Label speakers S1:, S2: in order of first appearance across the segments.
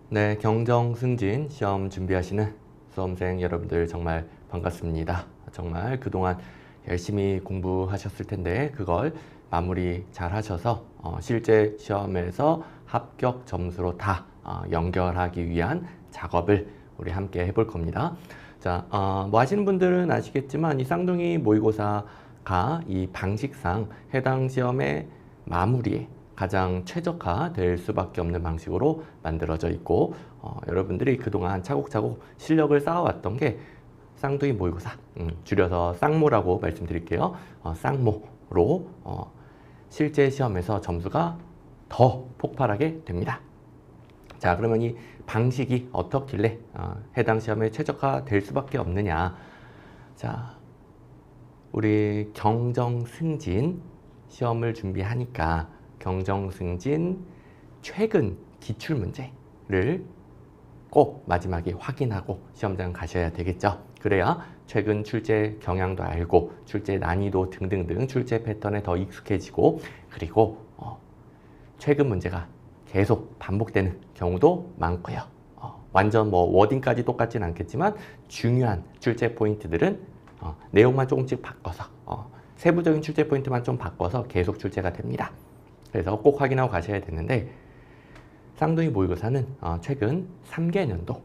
S1: 네, 경정 승진 시험 준비하시는 수험생 여러분들 정말 반갑습니다. 정말 그동안 열심히 공부하셨을 텐데 그걸 마무리 잘 하셔서 실제 시험에서 합격 점수로 다 연결하기 위한 작업을 우리 함께 해볼 겁니다. 자, 뭐 아시는 분들은 아시겠지만 이 쌍둥이 모의고사가 이 방식상 해당 시험의 마무리에 가장 최적화될 수밖에 없는 방식으로 만들어져 있고 여러분들이 그동안 차곡차곡 실력을 쌓아왔던 게 쌍둥이 모의고사, 줄여서 쌍모라고 말씀드릴게요. 쌍모로 실제 시험에서 점수가 더 폭발하게 됩니다. 자, 그러면 이 방식이 어떻길래 해당 시험에 최적화될 수밖에 없느냐. 자, 우리 경정승진 시험을 준비하니까 경정승진 최근 기출문제를 꼭 마지막에 확인하고 시험장 가셔야 되겠죠. 그래야 최근 출제 경향도 알고 출제 난이도 등등등 출제 패턴에 더 익숙해지고 그리고 최근 문제가 계속 반복되는 경우도 많고요. 완전 뭐 워딩까지 똑같진 않겠지만 중요한 출제 포인트들은 내용만 조금씩 바꿔서 세부적인 출제 포인트만 좀 바꿔서 계속 출제가 됩니다. 그래서 꼭 확인하고 가셔야 되는데 쌍둥이 모의고사는 최근 3개년도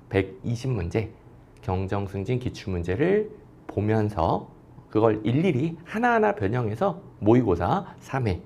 S1: 120문제 경정승진 기출문제를 보면서 그걸 일일이 하나하나 변형해서 모의고사 3회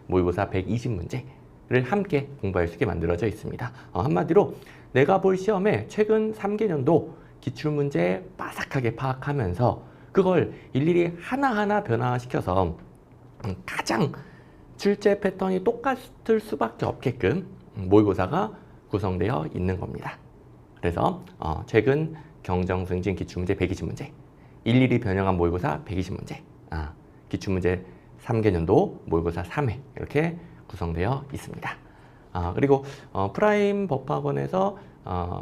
S1: 모의고사 120문제를 함께 공부할 수 있게 만들어져 있습니다. 한마디로 내가 볼 시험에 최근 3개년도 기출문제 빠삭하게 파악하면서 그걸 일일이 하나하나 변화시켜서 가장 출제 패턴이 똑같을 수밖에 없게끔 모의고사가 구성되어 있는 겁니다. 그래서 최근 경정승진 기출문제 120문제, 일일이 변형한 모의고사 120문제, 기출문제 3개년도 모의고사 3회 이렇게 구성되어 있습니다. 그리고 프라임 법학원에서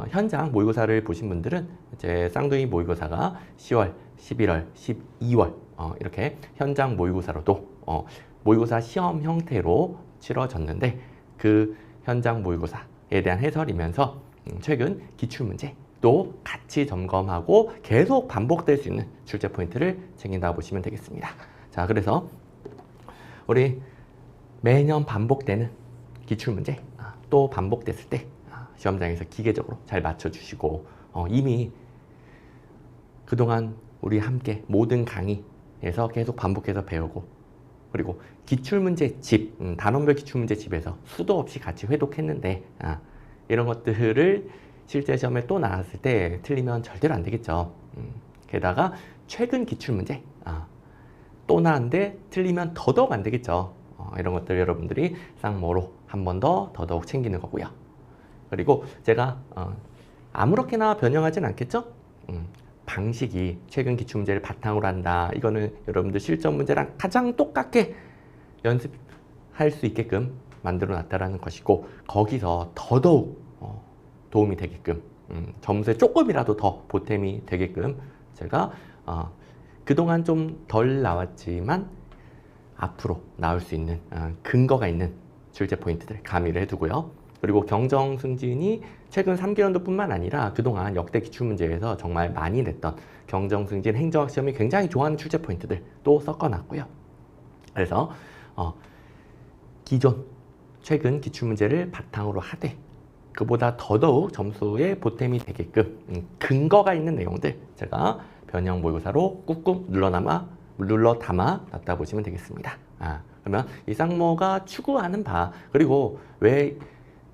S1: 현장 모의고사를 보신 분들은 이제 쌍둥이 모의고사가 10월, 11월, 12월 이렇게 현장 모의고사로도 모의고사 시험 형태로 치러졌는데 그 현장 모의고사에 대한 해설이면서 최근 기출문제도 같이 점검하고 계속 반복될 수 있는 출제 포인트를 챙긴다고 보시면 되겠습니다. 자, 그래서 우리 매년 반복되는 기출문제 또 반복됐을 때 시험장에서 기계적으로 잘 맞춰주시고 이미 그동안 우리 함께 모든 강의에서 계속 반복해서 배우고 그리고 기출문제 집, 단원별 기출문제 집에서 수도 없이 같이 회독했는데 이런 것들을 실제 시험에 또 나왔을 때 틀리면 절대로 안 되겠죠. 게다가 최근 기출문제 또 나왔는데 틀리면 더더욱 안 되겠죠. 이런 것들 여러분들이 쌍모로 한 번 더 더더욱 챙기는 거고요. 그리고 제가 아무렇게나 변형하진 않겠죠? 방식이 최근 기출문제를 바탕으로 한다. 이거는 여러분들 실전 문제랑 가장 똑같게 연습할 수 있게끔 만들어 놨다라는 것이고 거기서 더더욱 도움이 되게끔 점수에 조금이라도 더 보탬이 되게끔 제가 그동안 좀 덜 나왔지만 앞으로 나올 수 있는 근거가 있는 출제 포인트들 가미를 해두고요. 그리고 경정승진이 최근 3개년도뿐만 아니라 그동안 역대 기출문제에서 정말 많이 냈던 경정승진 행정학 시험이 굉장히 좋아하는 출제 포인트들 또 섞어놨고요. 그래서 기존 최근 기출문제를 바탕으로 하되 그보다 더더욱 점수에 보탬이 되게끔 근거가 있는 내용들 제가 변형 모의고사로 꾹꾹 눌러 담아 놨다 보시면 되겠습니다. 그러면 이 쌍모가 추구하는 바 그리고 왜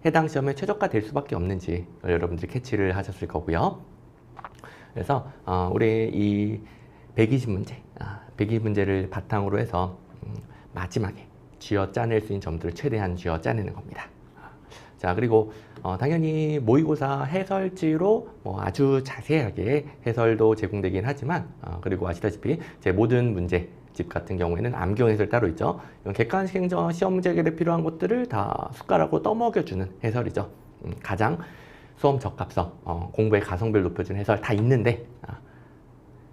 S1: 해당 시험에 최적화될 수밖에 없는지 여러분들이 캐치를 하셨을 거고요. 그래서 우리 이 120문제, 120문제를 바탕으로 해서 마지막에 쥐어 짜낼 수 있는 점들을 최대한 쥐어 짜내는 겁니다. 자, 그리고 당연히 모의고사 해설지로 아주 자세하게 해설도 제공되긴 하지만 그리고 아시다시피 제 모든 문제집 같은 경우에는 암경 해설 따로 있죠. 이건 객관식 행정 시험 문제 해결에 필요한 것들을 다 숟가락으로 떠먹여주는 해설이죠. 가장 수험 적합성, 공부의 가성비를 높여주는 해설 다 있는데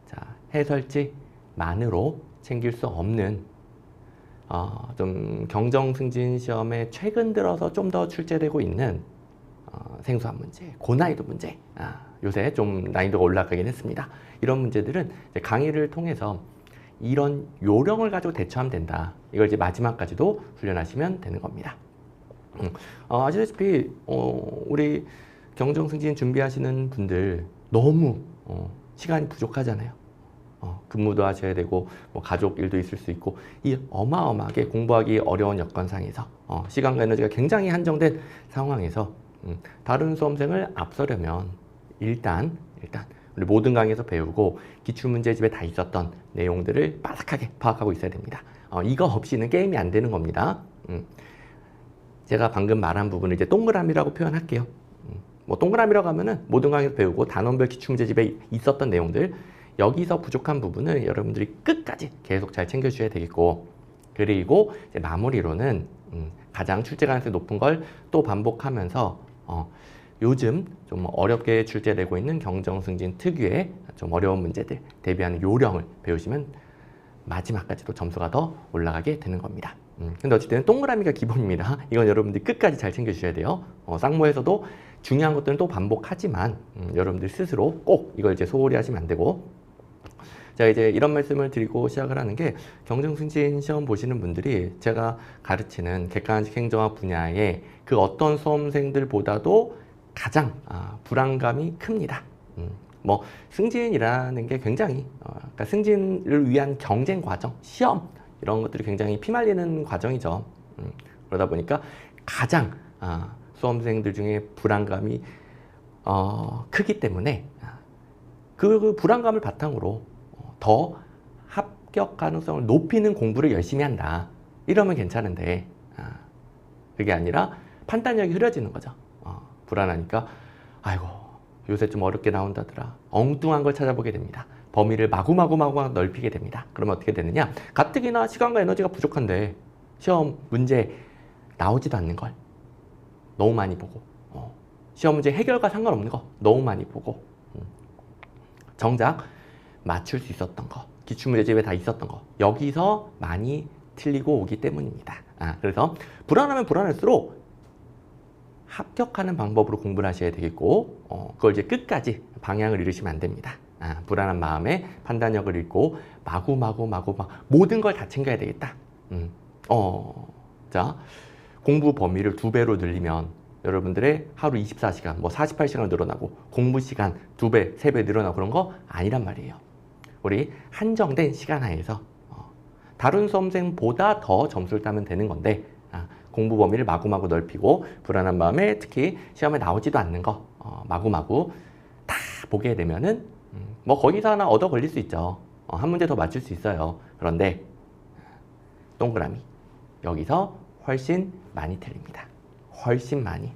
S1: 자, 해설지만으로 챙길 수 없는 좀 경정승진 시험에 최근 들어서 좀 더 출제되고 있는 생소한 문제, 고난이도 문제, 요새 좀 난이도가 올라가긴 했습니다. 이런 문제들은 이제 강의를 통해서 이런 요령을 가지고 대처하면 된다. 이걸 이제 마지막까지도 훈련하시면 되는 겁니다. 아시다시피 우리 경정승진 준비하시는 분들 너무 시간이 부족하잖아요. 근무도 하셔야 되고 뭐 가족 일도 있을 수 있고 이 어마어마하게 공부하기 어려운 여건상에서 시간과 에너지가 굉장히 한정된 상황에서 다른 수험생을 앞서려면 일단 우리 모든 강의에서 배우고 기출문제집에 다 있었던 내용들을 빠삭하게 파악하고 있어야 됩니다. 이거 없이는 게임이 안 되는 겁니다. 제가 방금 말한 부분을 이제 동그라미라고 표현할게요. 뭐 동그라미라고 하면은 모든 강의에서 배우고 단원별 기출문제집에 있었던 내용들, 여기서 부족한 부분을 여러분들이 끝까지 계속 잘 챙겨주셔야 되겠고, 그리고 이제 마무리로는 가장 출제 가능성이 높은 걸 또 반복하면서 요즘 좀 어렵게 출제되고 있는 경정승진 특유의 좀 어려운 문제들 대비하는 요령을 배우시면 마지막까지도 점수가 더 올라가게 되는 겁니다. 근데 어쨌든 동그라미가 기본입니다. 이건 여러분들이 끝까지 잘 챙겨주셔야 돼요. 쌍모에서도 중요한 것들은 또 반복하지만 여러분들 스스로 꼭 이걸 이제 소홀히 하시면 안 되고, 자, 이제 이런 말씀을 드리고 시작을 하는 게, 경정승진 시험 보시는 분들이 제가 가르치는 객관식 행정학 분야의 그 어떤 수험생들보다도 가장 불안감이 큽니다. 뭐 승진이라는 게 굉장히 그러니까 승진을 위한 경쟁 과정, 시험 이런 것들이 굉장히 피말리는 과정이죠. 그러다 보니까 가장 수험생들 중에 불안감이 크기 때문에 그 불안감을 바탕으로 더 합격 가능성을 높이는 공부를 열심히 한다. 이러면 괜찮은데 그게 아니라 판단력이 흐려지는 거죠. 불안하니까 아이고 요새 좀 어렵게 나온다더라. 엉뚱한 걸 찾아보게 됩니다. 범위를 마구마구 넓히게 됩니다. 그러면 어떻게 되느냐? 가뜩이나 시간과 에너지가 부족한데 시험 문제 나오지도 않는 걸 너무 많이 보고 시험 문제 해결과 상관없는 거 너무 많이 보고 정작 맞출 수 있었던 거, 기출문제집에 다 있었던 거 여기서 많이 틀리고 오기 때문입니다. 그래서 불안하면 불안할수록 합격하는 방법으로 공부를 하셔야 되겠고 그걸 이제 끝까지 방향을 잃으시면 안 됩니다. 불안한 마음에 판단력을 잃고 마구 모든 걸 다 챙겨야 되겠다. 자, 공부 범위를 2배로 늘리면 여러분들의 하루 24시간, 뭐 48시간 늘어나고 공부 시간 2배, 3배 늘어나고 그런 거 아니란 말이에요. 우리 한정된 시간 하에서 다른 수험생보다 더 점수를 따면 되는 건데 공부 범위를 마구마구 넓히고 불안한 마음에 특히 시험에 나오지도 않는 거 마구마구 다 보게 되면은 뭐 거기서 하나 얻어 걸릴 수 있죠. 한 문제 더 맞출 수 있어요. 그런데 동그라미 여기서 훨씬 많이 틀립니다. 훨씬 많이.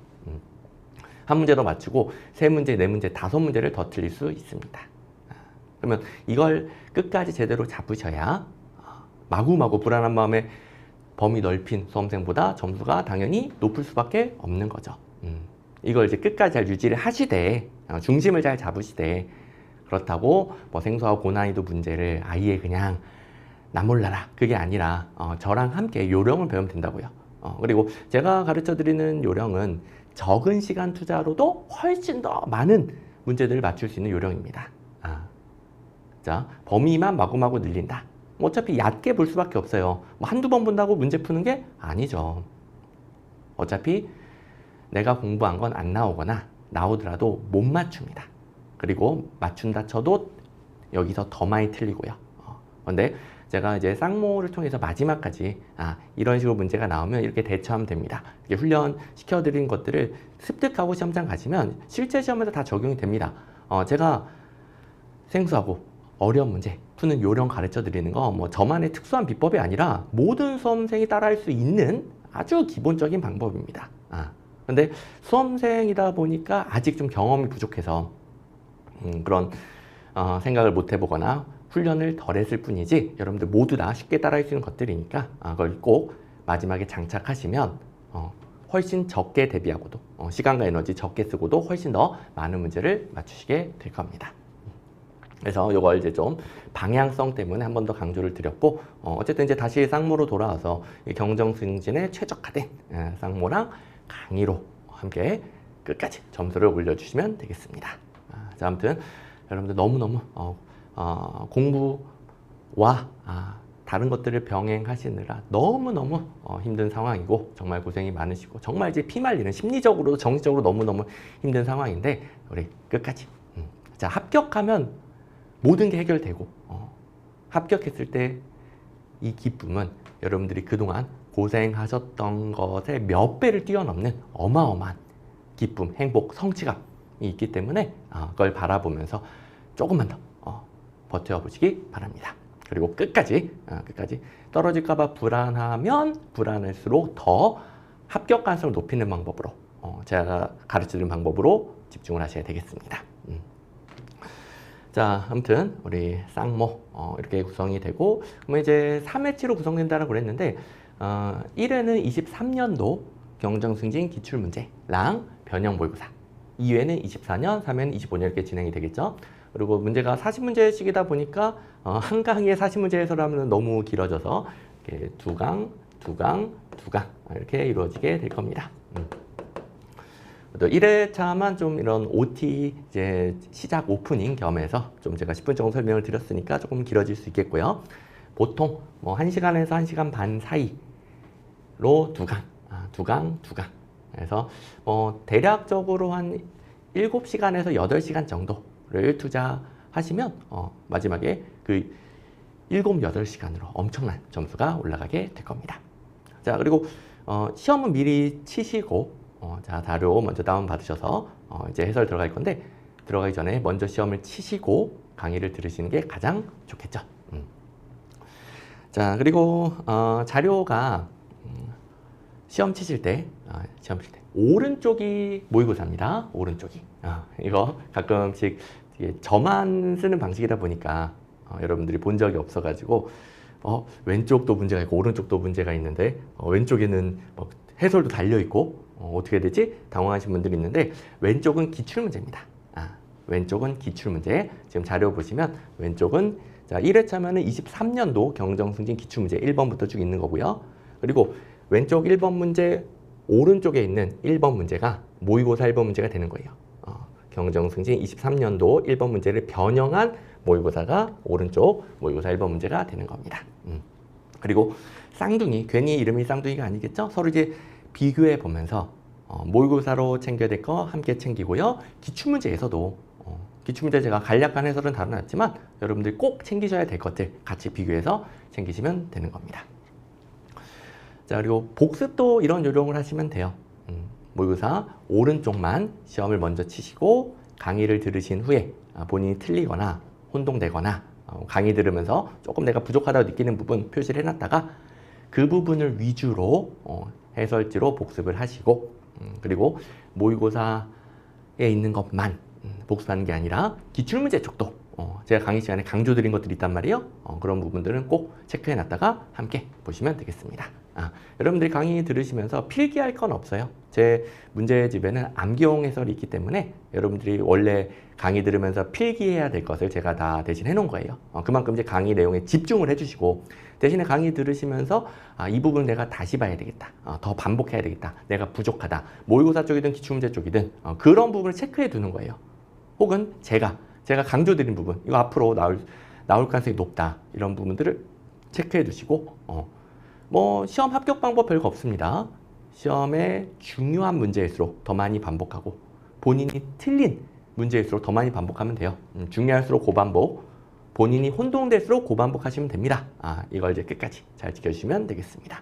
S1: 한 문제 더 맞추고 3문제, 4문제, 5문제를 더 틀릴 수 있습니다. 그러면 이걸 끝까지 제대로 잡으셔야 마구마구 불안한 마음에 범위 넓힌 수험생보다 점수가 당연히 높을 수밖에 없는 거죠. 이걸 이제 끝까지 잘 유지를 하시되 중심을 잘 잡으시되 그렇다고 뭐 생소하고 고난이도 문제를 아예 그냥 나 몰라라 그게 아니라 저랑 함께 요령을 배우면 된다고요. 그리고 제가 가르쳐드리는 요령은 적은 시간 투자로도 훨씬 더 많은 문제들을 맞출 수 있는 요령입니다. 자, 범위만 마구마구 늘린다. 어차피 얕게 볼 수밖에 없어요. 뭐 한두 번 본다고 문제 푸는 게 아니죠. 어차피 내가 공부한 건 안 나오거나 나오더라도 못 맞춥니다. 그리고 맞춘다 쳐도 여기서 더 많이 틀리고요. 그런데 제가 이제 쌍모를 통해서 마지막까지 이런 식으로 문제가 나오면 이렇게 대처하면 됩니다. 이렇게 훈련 시켜드린 것들을 습득하고 시험장 가시면 실제 시험에서 다 적용이 됩니다. 제가 생소하고 어려운 문제 푸는 요령 가르쳐 드리는 거 뭐 저만의 특수한 비법이 아니라 모든 수험생이 따라할 수 있는 아주 기본적인 방법입니다. 그런데 수험생이다 보니까 아직 좀 경험이 부족해서 그런 생각을 못 해보거나 훈련을 덜 했을 뿐이지 여러분들 모두 다 쉽게 따라할 수 있는 것들이니까 그걸 꼭 마지막에 장착하시면 훨씬 적게 대비하고도 시간과 에너지 적게 쓰고도 훨씬 더 많은 문제를 맞추시게 될 겁니다. 그래서 이걸 이제 좀 방향성 때문에 한 번 더 강조를 드렸고 어쨌든 이제 다시 쌍모로 돌아와서 경정승진에 최적화된 쌍모랑 강의로 함께 끝까지 점수를 올려주시면 되겠습니다. 자, 아무튼 여러분들 너무너무 공부와 다른 것들을 병행하시느라 너무너무 힘든 상황이고 정말 고생이 많으시고 정말 이제 피말리는 심리적으로도 정신적으로 너무너무 힘든 상황인데 우리 끝까지 자, 합격하면 모든 게 해결되고 합격했을 때 이 기쁨은 여러분들이 그동안 고생하셨던 것의 몇 배를 뛰어넘는 어마어마한 기쁨, 행복, 성취감이 있기 때문에 그걸 바라보면서 조금만 더 버텨보시기 바랍니다. 그리고 끝까지 떨어질까봐 불안하면 불안할수록 더 합격 가능성을 높이는 방법으로 제가 가르치는 방법으로 집중을 하셔야 되겠습니다. 자, 아무튼 우리 쌍모 이렇게 구성이 되고 그러면 이제 3회치로 구성된다고 그랬는데 1회는 23년도 경정승진 기출문제랑 변형 모의고사 2회는 24년, 3회는 25년 이렇게 진행이 되겠죠. 그리고 문제가 40문제씩이다 보니까 한 강의에 40문제 해설하면 너무 길어져서 이렇게 두 강 이렇게 이루어지게 될 겁니다. 또 1회차만 좀 이런 OT 이제 시작 오프닝 겸해서 좀 제가 10분 정도 설명을 드렸으니까 조금 길어질 수 있겠고요. 보통 뭐 1시간에서 1시간 반 사이로 두 강. 그래서 대략적으로 한 7시간에서 8시간 정도를 투자하시면 마지막에 그 7, 8시간으로 엄청난 점수가 올라가게 될 겁니다. 자, 그리고 시험은 미리 치시고 자, 자료 먼저 다운받으셔서 이제 해설 들어갈 건데 들어가기 전에 먼저 시험을 치시고 강의를 들으시는 게 가장 좋겠죠. 자, 그리고 자료가 시험 치실 때 오른쪽이 모의고사입니다. 오른쪽이 이거 가끔씩 저만 쓰는 방식이다 보니까 여러분들이 본 적이 없어가지고 왼쪽도 문제가 있고 오른쪽도 문제가 있는데 왼쪽에는 뭐 해설도 달려있고 어떻게 되지? 당황하신 분들이 있는데 왼쪽은 기출문제입니다. 왼쪽은 기출문제. 지금 자료 보시면 왼쪽은 자 1회차면은 23년도 경정승진 기출문제 1번부터 쭉 있는 거고요. 그리고 왼쪽 1번 문제 오른쪽에 있는 1번 문제가 모의고사 1번 문제가 되는 거예요. 경정승진 23년도 1번 문제를 변형한 모의고사가 오른쪽 모의고사 1번 문제가 되는 겁니다. 그리고 쌍둥이, 괜히 이름이 쌍둥이가 아니겠죠? 서로 이제 비교해 보면서 모의고사로 챙겨야 될 거 함께 챙기고요. 기출문제에서도 기출문제 제가 간략한 해설은 다뤄놨지만 여러분들 꼭 챙기셔야 될 것들 같이 비교해서 챙기시면 되는 겁니다. 자, 그리고 복습도 이런 요령을 하시면 돼요. 모의고사 오른쪽만 시험을 먼저 치시고 강의를 들으신 후에 본인이 틀리거나 혼동되거나 강의 들으면서 조금 내가 부족하다고 느끼는 부분 표시를 해놨다가 그 부분을 위주로 해설지로 복습을 하시고 그리고 모의고사에 있는 것만 복습하는 게 아니라 기출문제 쪽도 제가 강의 시간에 강조드린 것들이 있단 말이에요. 그런 부분들은 꼭 체크해놨다가 함께 보시면 되겠습니다. 여러분들이 강의 들으시면서 필기할 건 없어요. 제 문제집에는 암기용 해설이 있기 때문에 여러분들이 원래 강의 들으면서 필기해야 될 것을 제가 다 대신 해놓은 거예요. 그만큼 이제 강의 내용에 집중을 해주시고 대신에 강의 들으시면서 이 부분 내가 다시 봐야 되겠다. 더 반복해야 되겠다. 내가 부족하다. 모의고사 쪽이든 기출문제 쪽이든 그런 부분을 체크해 두는 거예요. 혹은 제가 강조드린 부분 이거 앞으로 나올 가능성이 높다. 이런 부분들을 체크해 두시고 뭐 시험 합격 방법 별거 없습니다. 시험에 중요한 문제일수록 더 많이 반복하고 본인이 틀린 문제일수록 더 많이 반복하면 돼요. 중요할수록 고반복, 본인이 혼동될수록 고반복하시면 됩니다. 이걸 이제 끝까지 잘 지켜주시면 되겠습니다.